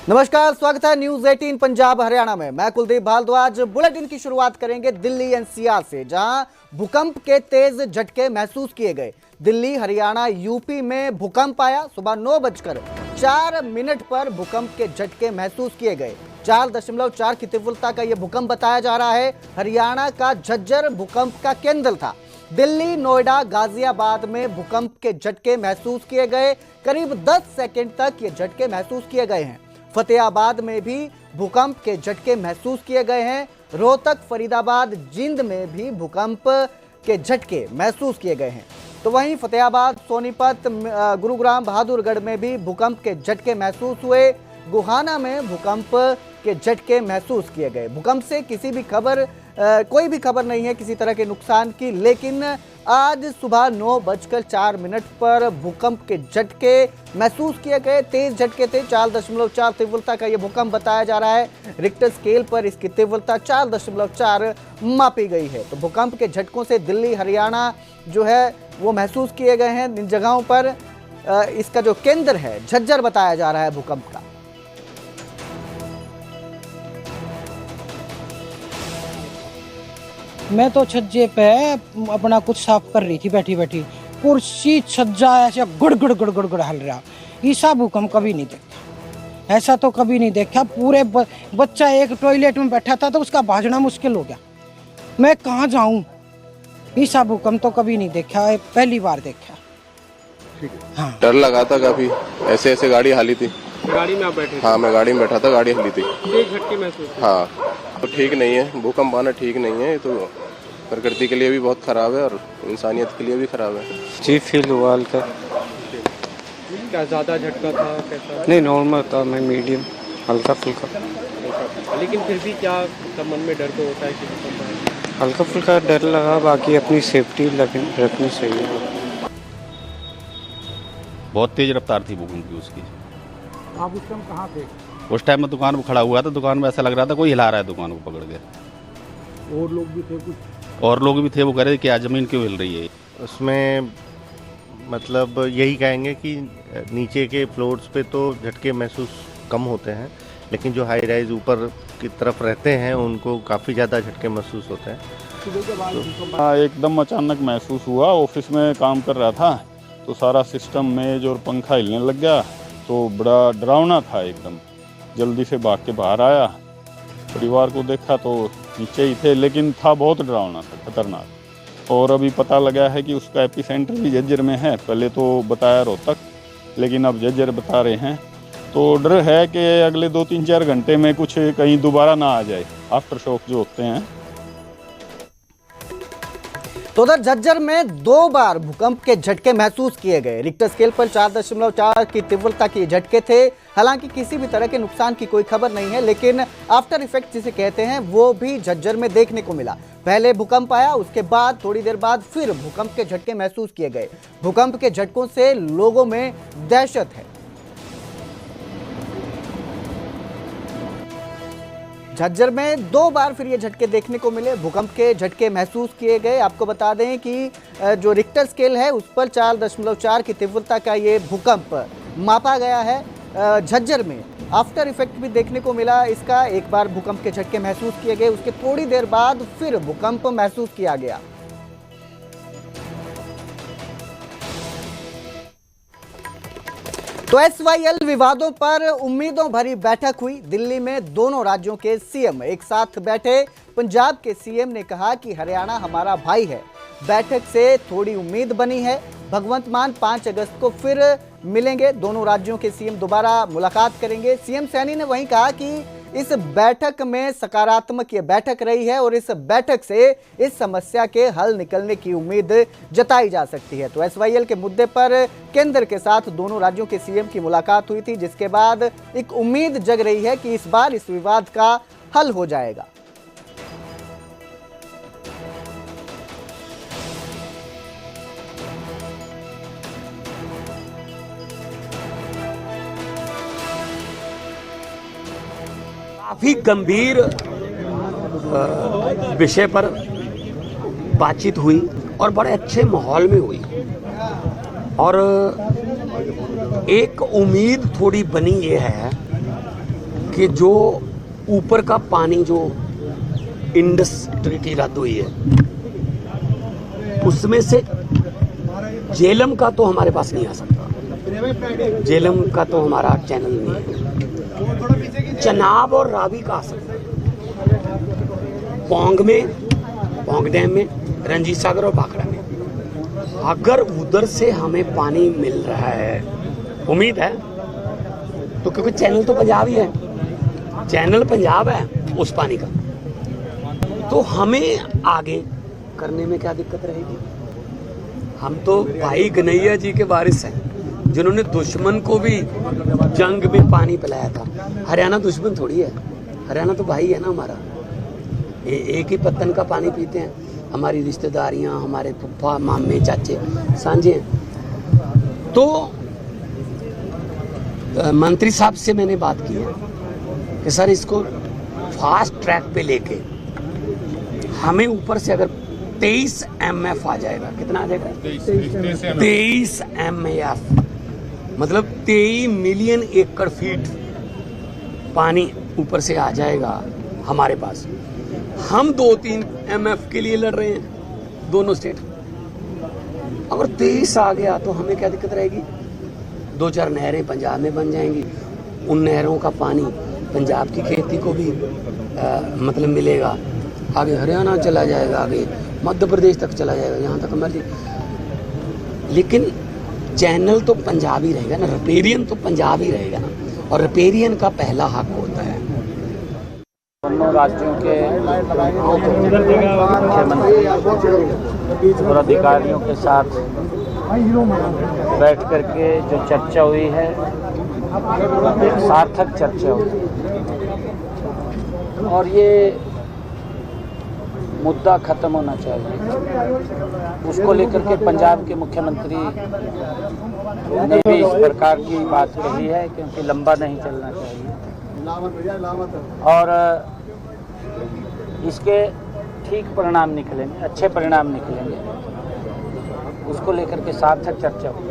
नमस्कार, स्वागत है न्यूज 18 पंजाब हरियाणा में। मैं कुलदीप भारद्वाज। बुलेटिन की शुरुआत करेंगे दिल्ली एनसीआर से, जहां भूकंप के तेज झटके महसूस किए गए। दिल्ली, हरियाणा, यूपी में भूकंप आया। सुबह 9:04 पर भूकंप के झटके महसूस किए गए। 4.4 की तीव्रता का यह भूकंप बताया जा रहा है। हरियाणा का झज्जर भूकंप का केंद्र था। दिल्ली, नोएडा, गाजियाबाद में भूकंप के झटके महसूस किए गए। करीब 10 सेकंड तक ये झटके महसूस किए गए हैं। फतेहाबाद में भी भूकंप के झटके महसूस किए गए हैं। रोहतक, फरीदाबाद, जींद में भी भूकंप के झटके महसूस किए गए हैं। तो वहीं फतेहाबाद, सोनीपत, गुरुग्राम, बहादुरगढ़ में भी भूकंप के झटके महसूस हुए। गुहाना में भूकंप के झटके महसूस किए गए। भूकंप से कोई भी खबर नहीं है किसी तरह के नुकसान की, लेकिन आज सुबह 9:04 पर भूकंप के झटके महसूस किए गए। तेज झटके थे। 4.4 तीव्रता का यह भूकंप बताया जा रहा है। रिक्टर स्केल पर इसकी तीव्रता 4.4 मापी गई है। तो भूकंप के झटकों से दिल्ली, हरियाणा जो है वो महसूस किए गए हैं। इन जगहों पर इसका जो केंद्र है झज्जर बताया जा रहा है भूकंप का। मैं तो छज्जे पे अपना कुछ साफ कर रही थी बैठी बैठी। कुर्सी छज्जा ऐसे गुड़ गुड़ गुड़ गुड़ गुड़ हल रहा। ऐसा भूकंप कभी नहीं देखा, ऐसा तो कभी नहीं देखा। पूरे बच्चा एक टॉयलेट में बैठा था तो उसका भागना मुश्किल हो गया। मैं कहाँ जाऊँ? ऐसा भूकंप तो कभी नहीं देखा, पहली बार देखा। हाँ, डर लगा था काफी। ऐसे ऐसे गाड़ी हाली थी। गाड़ी में आप बैठे? हाँ, मैं गाड़ी में बैठा था, गाड़ी हली थी। तेज झटके महसूस? हाँ, तो ठीक नहीं है, भूकंप आना ठीक नहीं है। ये तो प्रकृति के लिए भी बहुत खराब है और इंसानियत के लिए भी खराब है। जी फील हुआ हल्का। क्या ज्यादा झटका था कैसा? नहीं, नॉर्मल था, मैं मीडियम, हल्का फुल्का। लेकिन फिर भी क्या मन में डर तो होता है कि भूकंप आए? हल्का फुल्का डर लगा, बाकी अपनी सेफ्टी रखनी चाहिए। बहुत तेज रफ्तार थी भूकंप की उसकी। आप उस टाइम कहाँ थे? उस टाइम में दुकान पर खड़ा हुआ था। दुकान में ऐसा लग रहा था कोई हिला रहा है दुकान को पकड़ के। और लोग भी थे कुछ? और लोग भी थे, वो कह रहे थे कि आज जमीन क्यों हिल रही है। उसमें मतलब यही कहेंगे कि नीचे के फ्लोर्स पे तो झटके महसूस कम होते हैं, लेकिन जो हाई राइज ऊपर की तरफ रहते हैं उनको काफ़ी ज़्यादा झटके महसूस होते हैं। हाँ, एकदम अचानक महसूस हुआ। ऑफिस में काम कर रहा था तो सारा सिस्टम मेज और पंखा हिलने लग गया। तो बड़ा डरावना था एकदम। जल्दी से भाग के बाहर आया, परिवार को देखा तो नीचे ही थे, लेकिन था बहुत डरावना था, खतरनाक। और अभी पता लगा है कि उसका एपिसेंटर भी झज्जर में है। पहले तो बताया रोहतक, लेकिन अब झज्जर बता रहे हैं। तो डर है कि अगले 2-3-4 घंटे में कुछ कहीं दोबारा ना आ जाए, आफ्टर शॉक जो होते हैं। तो उधर झज्जर में 2 बार भूकंप के झटके महसूस किए गए। रिक्टर स्केल पर 4.4 की तीव्रता के झटके थे। हालांकि किसी भी तरह के नुकसान की कोई खबर नहीं है, लेकिन आफ्टर इफेक्ट जिसे कहते हैं वो भी झज्जर में देखने को मिला। पहले भूकंप आया, उसके बाद थोड़ी देर बाद फिर भूकंप के झटके महसूस किए गए। भूकंप के झटकों से लोगों में दहशत है। झज्जर में 2 बार फिर ये झटके देखने को मिले। भूकंप के झटके महसूस किए गए। आपको बता दें कि जो रिक्टर स्केल है उस पर 4.4 की तीव्रता का ये भूकंप मापा गया है। झज्जर में आफ्टर इफेक्ट भी देखने को मिला इसका। एक बार भूकंप के झटके महसूस किए गए, उसके थोड़ी देर बाद फिर भूकंप महसूस किया गया। तो SYL विवादों पर उम्मीदों भरी बैठक हुई। दिल्ली में दोनों राज्यों के सीएम एक साथ बैठे। पंजाब के सीएम ने कहा कि हरियाणा हमारा भाई है। बैठक से थोड़ी उम्मीद बनी है। भगवंत मान 5 अगस्त को फिर मिलेंगे। दोनों राज्यों के सीएम दोबारा मुलाकात करेंगे। सीएम सैनी ने वहीं कहा कि इस बैठक में सकारात्मक ये बैठक रही है और इस बैठक से इस समस्या के हल निकलने की उम्मीद जताई जा सकती है। तो SYL के मुद्दे पर केंद्र के साथ दोनों राज्यों के सीएम की मुलाकात हुई थी, जिसके बाद एक उम्मीद जग रही है कि इस बार इस विवाद का हल हो जाएगा। काफी गंभीर विषय पर बातचीत हुई और बड़े अच्छे माहौल में हुई। और एक उम्मीद थोड़ी बनी ये है कि जो ऊपर का पानी जो इंडस ट्रीटी रद्द हुई है उसमें से झेलम का तो हमारे पास नहीं आ सकता, झेलम का तो हमारा चैनल नहीं है। चनाब और रावी का आ सकता है, पौंग डैम में, रंजीत सागर और भाखड़ा में। अगर उधर से हमें पानी मिल रहा है, उम्मीद है, तो क्योंकि चैनल तो पंजाब ही है, चैनल पंजाब है उस पानी का, तो हमें आगे करने में क्या दिक्कत रहेगी। हम तो भाई कन्हैया जी के वारिस हैं, जिन्होंने दुश्मन को भी जंग में पानी पिलाया था। हरियाणा दुश्मन थोड़ी है, हरियाणा तो भाई है ना हमारा। एक ही पत्तन का पानी पीते हैं, हमारी रिश्तेदारियां, हमारे फुफ्फा मामे चाचे सांझे हैं। तो मंत्री साहब से मैंने बात की है कि सर इसको फास्ट ट्रैक पे लेके हमें ऊपर से अगर 23 MF आ जाएगा, कितना आ जाएगा? 23 MF, मतलब 23 मिलियन एकड़ फीट पानी ऊपर से आ जाएगा हमारे पास। हम 2-3 MF के लिए लड़ रहे हैं दोनों स्टेट। अगर 23 आ गया तो हमें क्या दिक्कत रहेगी? 2-4 नहरें पंजाब में बन जाएंगी, उन नहरों का पानी पंजाब की खेती को भी मतलब मिलेगा, आगे हरियाणा चला जाएगा, आगे मध्य प्रदेश तक चला जाएगा, यहाँ तक मर्जी। लेकिन चैनल तो पंजाब ही रहेगा ना, रिपेरियन तो पंजाब ही रहेगा ना, और रिपेरियन का पहला हक होता है। दोनों राज्यों के मुख्यमंत्री और अधिकारियों के साथ बैठ करके जो चर्चा हुई है, एक सार्थक चर्चा हुई, और ये मुद्दा खत्म होना चाहिए। उसको लेकर के पंजाब के मुख्यमंत्री ने भी इस प्रकार की बात कही है, क्योंकि लंबा नहीं चलना चाहिए और इसके ठीक परिणाम निकलेंगे, अच्छे परिणाम निकलेंगे। उसको लेकर के सार्थक चर्चा हुई।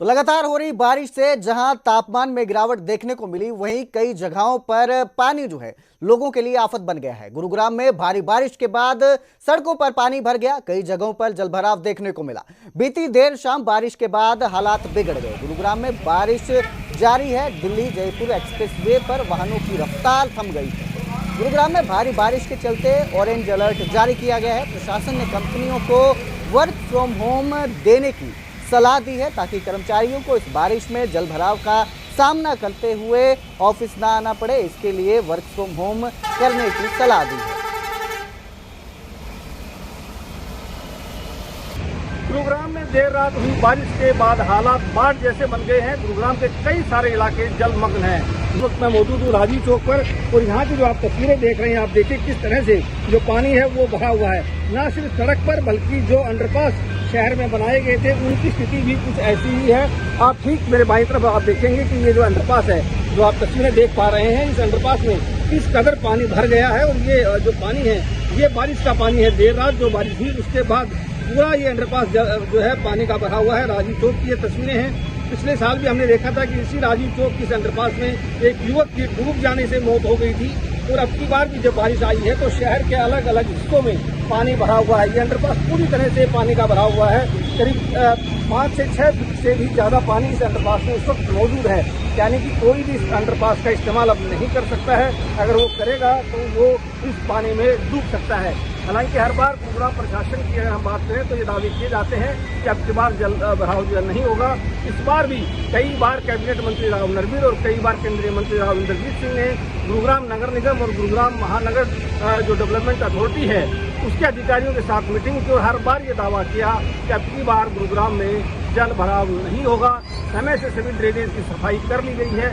तो लगातार हो रही बारिश से जहां तापमान में गिरावट देखने को मिली, वहीं कई जगहों पर पानी जो है लोगों के लिए आफत बन गया है। गुरुग्राम में भारी बारिश के बाद सड़कों पर पानी भर गया, कई जगहों पर जलभराव देखने को मिला। बीती देर शाम बारिश के बाद हालात बिगड़ गए। गुरुग्राम में बारिश जारी है। दिल्ली जयपुर एक्सप्रेसवे पर वाहनों की रफ्तार थम गई है। गुरुग्राम में भारी बारिश के चलते ऑरेंज अलर्ट जारी किया गया है। प्रशासन ने कंपनियों को वर्क फ्रॉम होम देने की सलाह दी है, ताकि कर्मचारियों को इस बारिश में जलभराव का सामना करते हुए ऑफिस ना आना पड़े। इसके लिए वर्क फ्रॉम होम करने की सलाह दी है। गुरुग्राम में देर रात हुई बारिश के बाद हालात बाढ़ जैसे बन गए हैं। गुरुग्राम के कई सारे इलाके जलमग्न हैं। इस वक्त मैं मौजूद हूँ राजीव चौक पर, और यहाँ की जो आप तस्वीरें देख रहे हैं, आप देखिए किस तरह से जो पानी है वो भरा हुआ है। न सिर्फ सड़क पर, बल्कि जो अंडरपास शहर में बनाए गए थे उनकी स्थिति भी कुछ ऐसी ही है। आप ठीक मेरे बाईं तरफ आप देखेंगे कि ये जो अंडरपास है, जो आप तस्वीरें देख पा रहे हैं, इस अंडरपास में किस कदर पानी भर गया है। और ये जो पानी है, ये बारिश का पानी है। देर रात जो बारिश हुई उसके बाद पूरा ये अंडरपास जो है पानी का भरा हुआ है। राजीव चौक की ये तस्वीरें हैं। पिछले साल भी हमने देखा था कि इसी राजीव चौक की अंडरपास में एक युवक की डूब जाने से मौत हो गई थी। और अब की बार भी जब बारिश आई है तो शहर के अलग अलग हिस्सों में पानी भरा हुआ है। ये अंडरपास पूरी तरह से पानी का भरा हुआ है। करीब 5 से 6 फीट से भी ज़्यादा पानी इस अंडरपास में इस वक्त मौजूद है। यानी कि कोई भी इस अंडरपास का इस्तेमाल अब नहीं कर सकता है। अगर वो करेगा तो वो इस पानी में डूब सकता है। हालांकि हर बार गुरुग्राम प्रशासन की अगर हम बात करें तो ये दावे किए जाते हैं कि अब की बार जल भराव नहीं होगा। इस बार भी कई बार कैबिनेट मंत्री राव नरवीर और कई बार केंद्रीय मंत्री राव इंद्रजीत सिंह ने गुरुग्राम नगर निगम और गुरुग्राम महानगर जो डेवलपमेंट अथॉरिटी है उसके अधिकारियों के साथ मीटिंग की, और हर बार ये दावा किया कि अब की बार गुरुग्राम में जल भराव नहीं होगा। समय से सभी ड्रेनेज की सफाई कर ली गई है।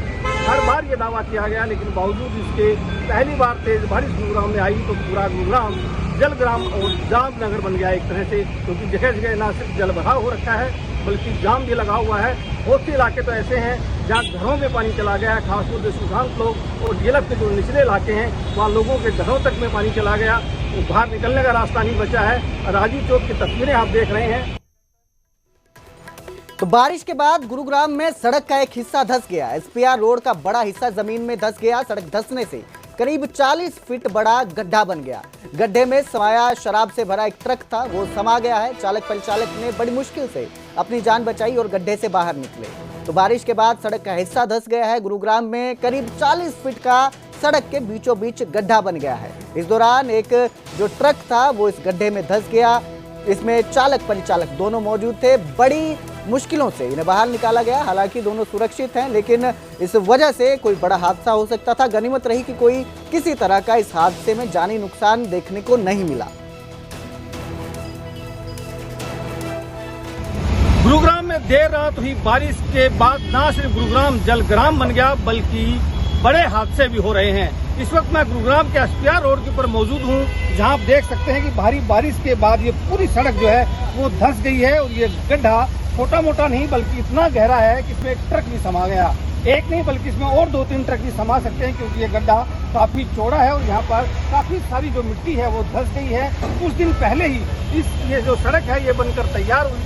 हर बार ये दावा किया गया, लेकिन बावजूद इसके पहली बार तेज बारिश गुरुग्राम में आई तो पूरा गुरुग्राम जलग्राम और जाम नगर बन गया एक तरह से, क्योंकि जगह जगह न सिर्फ जल भराव हो रखा है बल्कि जाम भी लगा हुआ है। बहुत से इलाके तो ऐसे हैं जहाँ घरों में पानी चला गया है, खासतौर से सुशांत लोग और डीएलएफ के जो निचले इलाके हैं वहाँ लोगों के घरों तक में पानी चला गया। वो बाहर निकलने का रास्ता नहीं बचा है। राजीव चौक की तस्वीरें आप देख रहे हैं। तो बारिश के बाद गुरुग्राम में सड़क का एक हिस्सा धंस गया। एसपीआर रोड का बड़ा हिस्सा जमीन में धंस गया। सड़क धंसने से करीब 40 फीट बड़ा गड्ढा बन गया। गड्ढे में समाया शराब से भरा एक ट्रक था, वो समा गया है। चालक परिचालक ने बड़ी मुश्किल से अपनी जान बचाई और गड्ढे से बाहर निकले। तो बारिश के बाद सड़क का हिस्सा धंस गया है। गुरुग्राम में करीब 40 फीट का सड़क के बीचों बीच गड्ढा बन गया है। इस दौरान एक जो ट्रक था वो इस गड्ढे में धंस गया। इसमें चालक परिचालक दोनों मौजूद थे। बड़ी मुश्किलों से इन्हें बाहर निकाला गया। हालांकि दोनों सुरक्षित हैं, लेकिन इस वजह से कोई बड़ा हादसा हो सकता था। गनीमत रही कि कोई किसी तरह का इस हादसे में जानी नुकसान देखने को नहीं मिला। गुरुग्राम में देर रात हुई बारिश के बाद न सिर्फ गुरुग्राम जलग्राम बन गया, बल्कि बड़े हादसे भी हो रहे हैं। इस वक्त मैं गुरुग्राम के एसपीआर रोड के ऊपर मौजूद हूं, जहां आप देख सकते हैं कि भारी बारिश के बाद ये पूरी सड़क जो है वो धंस गई है। और ये गड्ढा छोटा मोटा नहीं बल्कि इतना गहरा है कि इसमें एक ट्रक भी समा गया। एक नहीं बल्कि इसमें और 2-3 ट्रक भी समा सकते हैं, क्योंकि ये गड्ढा काफी चौड़ा है और यहाँ पर काफी सारी जो मिट्टी है वो धंस गई है। कुछ दिन पहले ही ये जो सड़क है ये बनकर तैयार हुई,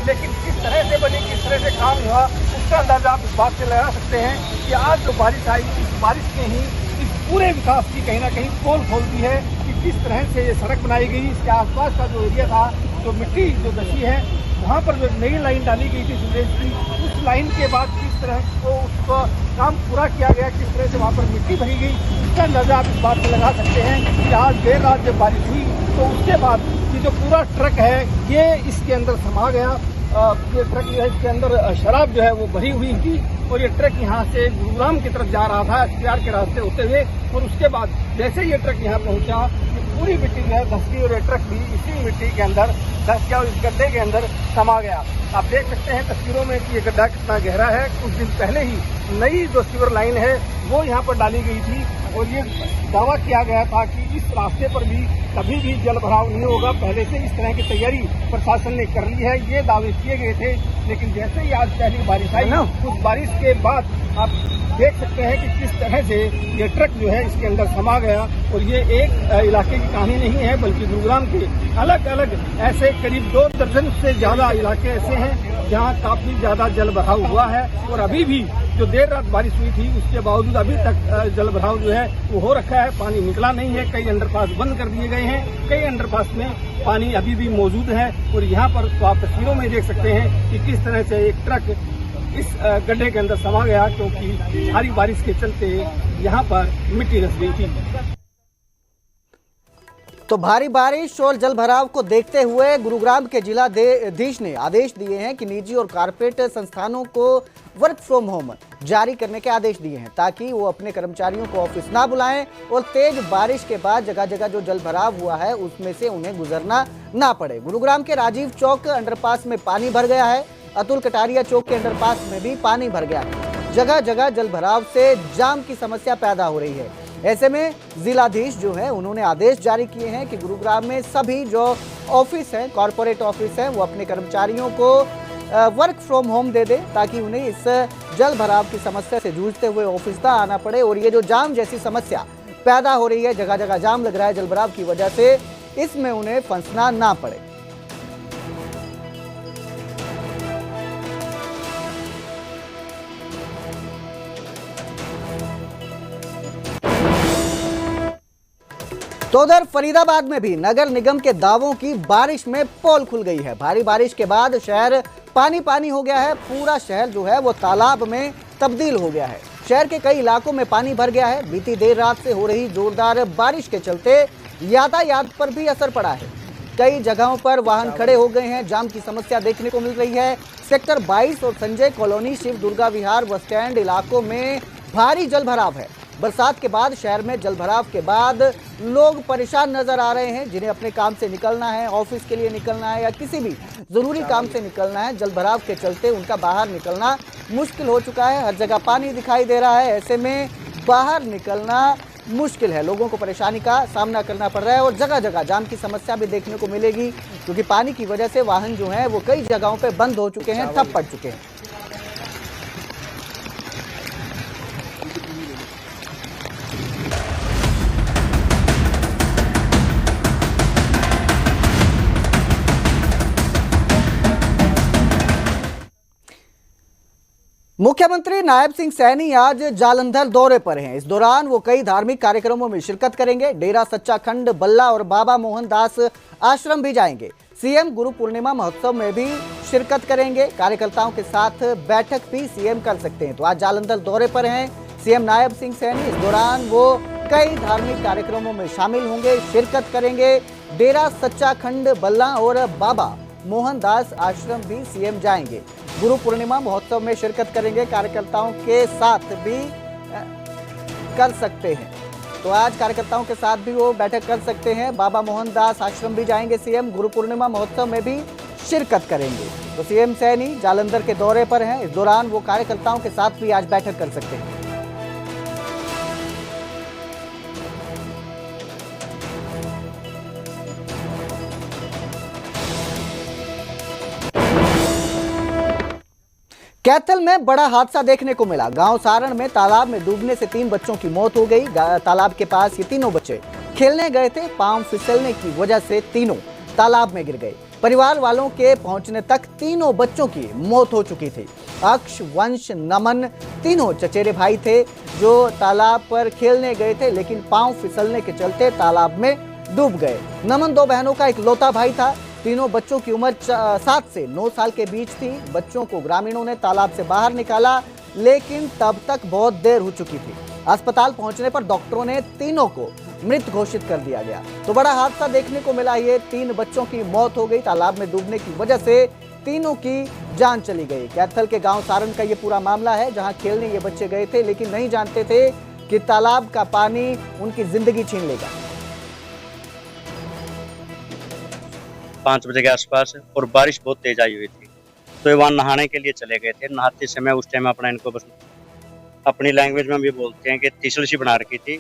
लेकिन किस तरह से बनी, किस तरह से काम हुआ, उसका अंदाजा आप इस बात से लगा सकते हैं कि आज जो बारिश आई, इस बारिश ने ही इस पूरे विकास की कहीं ना कहीं पोल खोल दी है कि किस तरह से ये सड़क बनाई गई। इसके आसपास का जो एरिया था, जो मिट्टी जो धसी है, वहाँ पर जो नई लाइन डाली गई थी सीवरेज की, उस लाइन के बाद किस तरह को उसका काम पूरा किया गया, किस तरह से वहाँ पर मिट्टी भरी गई, उसका अंदाजा आप इस बात से लगा सकते हैं कि आज देर रात जब बारिश हुई तो उसके बाद ये जो पूरा ट्रक है ये इसके अंदर समा गया। ये ट्रक जो है इसके अंदर शराब जो है वो भरी हुई थी और ये ट्रक यहाँ से गुरुग्राम की तरफ जा रहा था एसपीआर के रास्ते होते हुए। और उसके बाद जैसे ये ट्रक यहाँ पहुँचा, पूरी मिट्टी जो है धस गई और ये ट्रक भी इसी मिट्टी के अंदर धस गया और इस गड्ढे के अंदर समा गया। आप देख सकते हैं तस्वीरों में कि ये गड्ढा कितना गहरा है। कुछ दिन पहले ही नई जो सीवर लाइन है वो यहाँ पर डाली गई थी और ये दावा किया गया था कि इस रास्ते पर भी कभी भी जल भराव नहीं होगा। पहले से इस तरह की तैयारी प्रशासन ने कर ली है, ये दावे किए गए थे। लेकिन जैसे ही आज पहली बारिश आई, उस बारिश के बाद आप देख सकते हैं कि किस तरह से ये ट्रक जो है इसके अंदर समा गया। और ये एक इलाके की कहानी नहीं है, बल्कि गुरुग्राम के अलग अलग ऐसे करीब 2 दर्जन से ज्यादा इलाके ऐसे हैं जहां काफी ज्यादा जल भराव हुआ है। और अभी भी जो देर रात बारिश हुई थी उसके बावजूद अभी तक जल भराव जो है वो हो रखा है, पानी निकला नहीं है। कई अंडरपास बंद कर दिए गए हैं, कई अंडरपास में पानी अभी भी मौजूद है। और यहाँ पर तो आप तस्वीरों में देख सकते हैं कि किस तरह से एक ट्रक इस गड्ढे के अंदर समा गया, क्योंकि भारी बारिश के चलते यहाँ पर मिट्टी धंस गई थी। तो भारी बारिश और जल भराव को देखते हुए गुरुग्राम के जिलाधीश ने आदेश दिए हैं कि निजी और कारपोरेट संस्थानों को वर्क फ्रॉम होम जारी करने के आदेश दिए हैं, ताकि वो अपने कर्मचारियों को ऑफिस ना बुलाएं और तेज बारिश के बाद जगह जगह जो जल भराव हुआ है उसमें से उन्हें गुजरना ना पड़े। गुरुग्राम के राजीव चौक अंडरपास में पानी भर गया है। अतुल कटारिया चौक के अंडरपास में भी पानी भर गया है। जगह जगह जल भराव से जाम की समस्या पैदा हो रही है। ऐसे में जिलाधीश जो है उन्होंने आदेश जारी किए हैं कि गुरुग्राम में सभी जो ऑफिस हैं, कॉरपोरेट ऑफिस हैं, वो अपने कर्मचारियों को वर्क फ्रॉम होम दे दे, ताकि उन्हें इस जल भराव की समस्या से जूझते हुए ऑफिस ना आना पड़े। और ये जो जाम जैसी समस्या पैदा हो रही है, जगह जगह जाम लग रहा है जल भराव की वजह से, इसमें उन्हें फंसना ना पड़े। तो उधर फरीदाबाद में भी नगर निगम के दावों की बारिश में पोल खुल गई है। भारी बारिश के बाद शहर पानी पानी हो गया है। पूरा शहर जो है वो तालाब में तब्दील हो गया है। शहर के कई इलाकों में पानी भर गया है। बीती देर रात से हो रही जोरदार बारिश के चलते यातायात पर भी असर पड़ा है। कई जगहों पर वाहन खड़े हो गए हैं। जाम की समस्या देखने को मिल रही है। सेक्टर 22 और संजय कॉलोनी, शिव दुर्गा विहार, बस स्टैंड इलाकों में भारी जल भराव है। बरसात के बाद शहर में जल भराव के बाद लोग परेशान नजर आ रहे हैं, जिन्हें अपने काम से निकलना है, ऑफिस के लिए निकलना है या किसी भी जरूरी काम से निकलना है। जल भराव के चलते उनका बाहर निकलना मुश्किल हो चुका है। हर जगह पानी दिखाई दे रहा है। ऐसे में बाहर निकलना मुश्किल है, लोगों को परेशानी का सामना करना पड़ रहा है और जगह जगह जाम की समस्या भी देखने को मिलेगी, क्योंकि पानी की वजह से वाहन जो हैं वो कई जगहों पे बंद हो चुके हैं, ठप पड़ चुके हैं। मुख्यमंत्री नायब सिंह सैनी आज जालंधर दौरे पर हैं। इस दौरान वो कई धार्मिक कार्यक्रमों में शिरकत करेंगे। डेरा सच्चा खंड बल्ला और बाबा मोहनदास आश्रम भी जाएंगे। सीएम गुरु पूर्णिमा महोत्सव में भी शिरकत करेंगे। कार्यकर्ताओं के साथ बैठक भी सीएम कर सकते हैं। तो आज जालंधर दौरे पर हैं सीएम नायब सिंह सैनी। इस दौरान वो कई धार्मिक कार्यक्रमों में शामिल होंगे, शिरकत करेंगे। डेरा सच्चा खंड बल्ला और बाबा मोहनदास आश्रम भी सीएम जाएंगे। गुरु पूर्णिमा महोत्सव में शिरकत करेंगे। कार्यकर्ताओं के साथ भी कर सकते हैं। तो आज कार्यकर्ताओं के साथ भी वो बैठक कर सकते हैं। बाबा मोहनदास आश्रम भी जाएंगे सीएम। गुरु पूर्णिमा महोत्सव में भी शिरकत करेंगे। तो सीएम सैनी जालंधर के दौरे पर हैं। इस दौरान वो कार्यकर्ताओं के साथ भी आज बैठक कर सकते हैं। कैथल में बड़ा हादसा देखने को मिला। गांव सारण में तालाब में डूबने से 3 बच्चों की मौत हो गई। तालाब के पास ये तीनों बच्चे खेलने गए थे। पांव फिसलने की वजह से तीनों तालाब में गिर गए। परिवार वालों के पहुंचने तक तीनों बच्चों की मौत हो चुकी थी। अक्ष, वंश, नमन तीनों चचेरे भाई थे जो तालाब पर खेलने गए थे, लेकिन पांव फिसलने के चलते तालाब में डूब गए। नमन 2 बहनों का इकलौता भाई था। तीनों बच्चों की उम्र 7 से 9 साल के बीच थी। बच्चों को ग्रामीणों ने तालाब से बाहर निकाला, लेकिन तब तक बहुत देर हो चुकी थी। अस्पताल पहुंचने पर डॉक्टरों ने तीनों को मृत घोषित कर दिया गया। तो बड़ा हादसा देखने को मिला। ये 3 बच्चों की मौत हो गई। तालाब में डूबने की वजह से तीनों की जान चली गई। कैथल के गांव सारण का ये पूरा मामला है, जहां खेलने ये बच्चे गए थे, लेकिन नहीं जानते थे कि तालाब का पानी उनकी जिंदगी छीन लेगा। 5 बजे के आसपास और बारिश बहुत तेज आई हुई थी, तो ये वहाँ नहाने के लिए चले गए थे। नहाते समय उस टाइम अपना इनको बस अपनी लैंग्वेज में हम ये बोलते हैं कि तिसल सी बना रखी थी,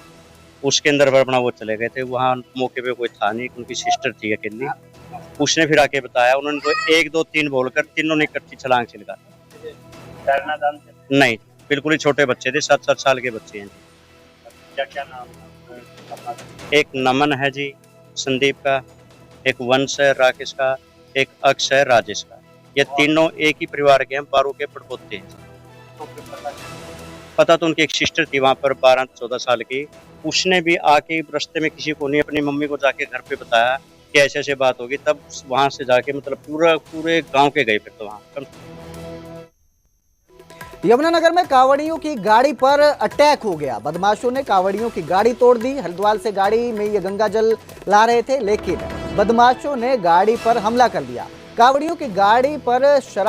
उसके अंदर अपना वो चले गए थे। वहाँ मौके पे कोई था नहीं, उनकी सिस्टर थी अकेली। उसने फिर आके बताया, उन्होंने तो 1 2 3 बोलकर तीनों ने इकट्ठी छलांग से लगा। नहीं, बिल्कुल ही छोटे बच्चे थे, 7-7 साल के बच्चे हैं। क्या नाम? एक नमन है जी संदीप का, एक वंश है राकेश का, एक अक्ष है राजेश का। ये तीनों एक ही परिवार के हैं, बारू के पड़पोते हैं। पता तो उनकी एक सिस्टर थी वहाँ पर 12-14 साल की। उसने भी आके रास्ते में किसी को नहीं, अपनी मम्मी को जाके घर पे बताया कि ऐसे ऐसे बात होगी। तब वहां से जाके मतलब पूरे गांव के गए फिर तो वहाँ। यमुनानगर में कांवड़ियों की गाड़ी पर अटैक हो गया। बदमाशों ने कांवड़ियों की गाड़ी तोड़ दी। हरिद्वार से गाड़ी में ये गंगा जल ला रहे थे, लेकिन बदमाशों ने गाड़ी पर हमला कर दिया। कांवड़ियों की गाड़ी पर शराब